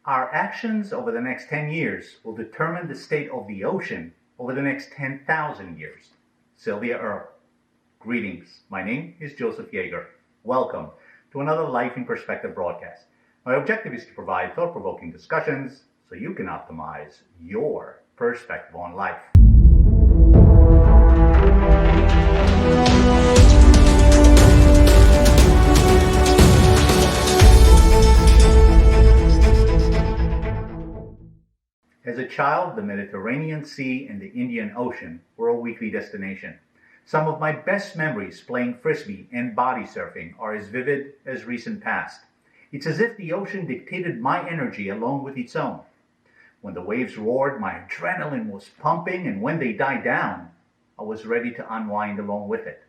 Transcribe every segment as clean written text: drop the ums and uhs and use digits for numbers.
Our actions over the next 10 years will determine the state of the ocean over the next 10,000 years. Sylvia Earle. Greetings. My name is Joseph Yagar. Welcome to another Life in Perspective broadcast. My objective is to provide thought-provoking discussions so you can optimize your perspective on life. As a child, the Mediterranean Sea and the Indian Ocean were a weekly destination. Some of my best memories playing frisbee and body surfing are as vivid as recent past. It's as if the ocean dictated my energy along with its own. When the waves roared, my adrenaline was pumping, and when they died down, I was ready to unwind along with it.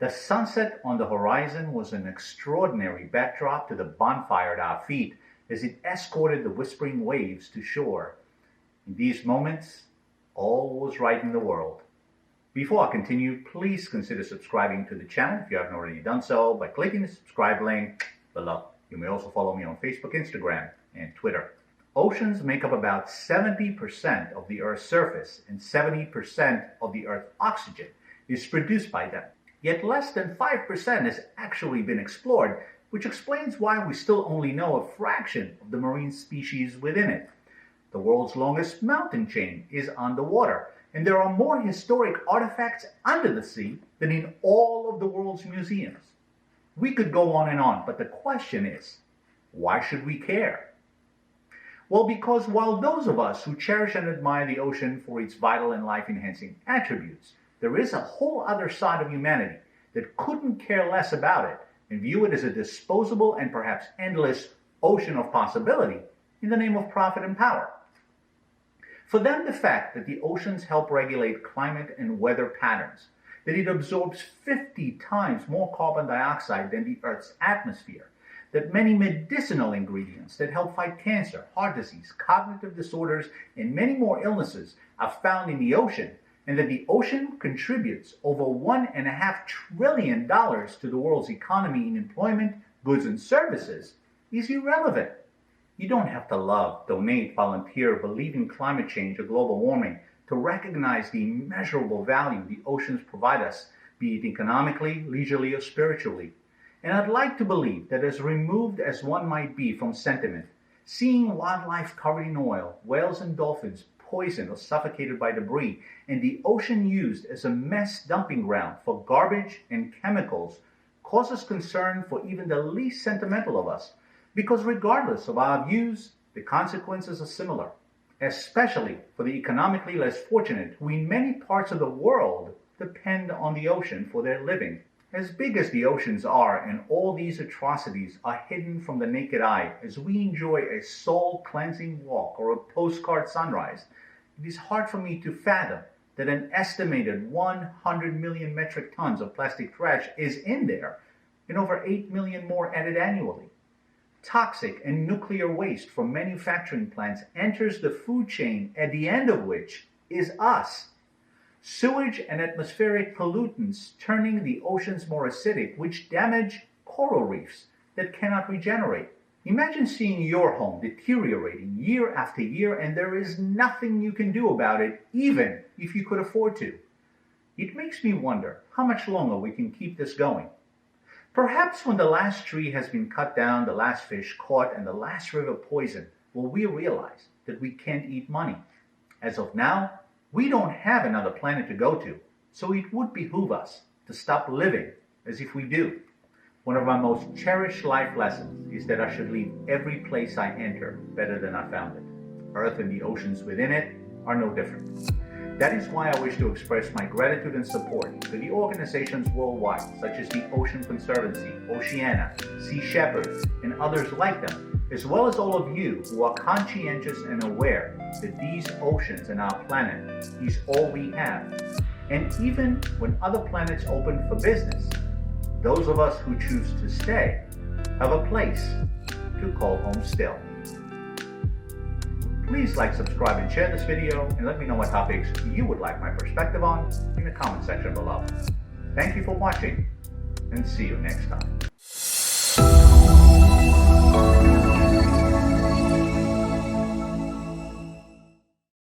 The sunset on the horizon was an extraordinary backdrop to the bonfire at our feet as it escorted the whispering waves to shore. In these moments, all was right in the world. Before I continue, please consider subscribing to the channel if you haven't already done so by clicking the subscribe link below. You may also follow me on Facebook, Instagram, and Twitter. Oceans make up about 70% of the Earth's surface, and 70% of the Earth's oxygen is produced by them. Yet less than 5% has actually been explored, which explains why we still only know a fraction of the marine species within it. The world's longest mountain chain is underwater, and there are more historic artifacts under the sea than in all of the world's museums. We could go on, but the question is, why should we care? Well, because while those of us who cherish and admire the ocean for its vital and life-enhancing attributes, there is a whole other side of humanity that couldn't care less about it and view it as a disposable and perhaps endless ocean of possibility in the name of profit and power. For them, the fact that the oceans help regulate climate and weather patterns, that it absorbs 50 times more carbon dioxide than the Earth's atmosphere, that many medicinal ingredients that help fight cancer, heart disease, cognitive disorders, and many more illnesses are found in the ocean, and that the ocean contributes over $1.5 trillion to the world's economy in employment, goods, and services, is irrelevant. You don't have to love, donate, volunteer, believe in climate change or global warming to recognize the immeasurable value the oceans provide us, be it economically, leisurely, or spiritually. And I'd like to believe that as removed as one might be from sentiment, seeing wildlife covered in oil, whales and dolphins poisoned or suffocated by debris, and the ocean used as a mass dumping ground for garbage and chemicals causes concern for even the least sentimental of us. Because regardless of our views, the consequences are similar, especially for the economically less fortunate who in many parts of the world depend on the ocean for their living. As big as the oceans are, and all these atrocities are hidden from the naked eye as we enjoy a soul-cleansing walk or a postcard sunrise, it is hard for me to fathom that an estimated 100 million metric tons of plastic trash is in there, and over 8 million more added annually. Toxic and nuclear waste from manufacturing plants enters the food chain, at the end of which is us. Sewage and atmospheric pollutants turning the oceans more acidic, which damage coral reefs that cannot regenerate. Imagine seeing your home deteriorating year after year, and there is nothing you can do about it, even if you could afford to. It makes me wonder how much longer we can keep this going. Perhaps when the last tree has been cut down, the last fish caught, and the last river poisoned, will we realize that we can't eat money. As of now, we don't have another planet to go to, so it would behoove us to stop living as if we do. One of my most cherished life lessons is that I should leave every place I enter better than I found it. Earth and the oceans within it are no different. That is why I wish to express my gratitude and support to the organizations worldwide, such as the Ocean Conservancy, Oceana, Sea Shepherd, and others like them, as well as all of you who are conscientious and aware that these oceans and our planet is all we have. And even when other planets open for business, those of us who choose to stay have a place to call home still. Please like, subscribe, and share this video, and let me know what topics you would like my perspective on in the comment section below. Thank you for watching, and see you next time.